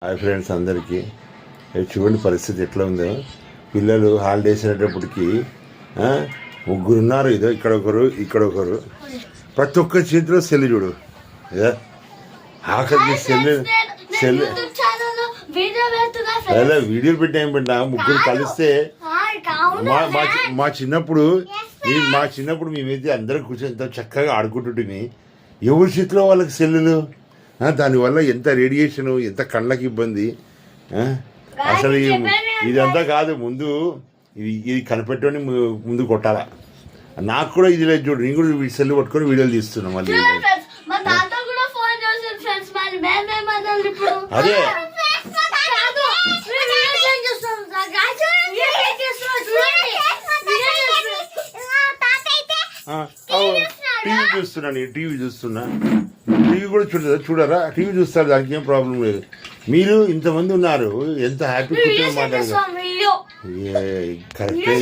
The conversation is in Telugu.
హాయ్ ఫ్రెండ్స్ అందరికీ. చూడండి పరిస్థితి ఎట్లా ఉందో. పిల్లలు హాలిడేస్ అనేటప్పటికి ముగ్గురు ఉన్నారు. ఇదో ఇక్కడ ఒకరు ప్రతి ఒక్క చేతిలో సెల్ చూడు. ఆఖరికి సెల్ అలా వీడియోలు పెట్టి ఏం పెట్టినా ముగ్గురు కలిస్తే మా చిన్నప్పుడు మేమైతే అందరం కూర్చొని ఎంత చక్కగా ఆడుకుంటుంటే ఎవరి చేతిలో వాళ్ళకి సెల్లులు. దానివల్ల ఎంత రేడియేషను, ఎంత కళ్ళకి ఇబ్బంది. అసలు ఇదంతా కాదు, ముందు ఇది కనిపెట్టుకొని ముందు కొట్టాలా. నాకు కూడా ఇది లేదు చూడు, నేను కూడా సెల్లు పట్టుకొని వీడియోలు తీస్తున్నా. మళ్ళీ అదే టీవీ చూస్తున్నా టీవీ కూడా చూడరా టీవీ చూస్తారు, దానికి ఏం ప్రాబ్లం లేదు. మీరు ఇంతమంది ఉన్నారు, ఎంత హ్యాపీ కూర్చొని మాట్లాడతారు. కరెక్టే.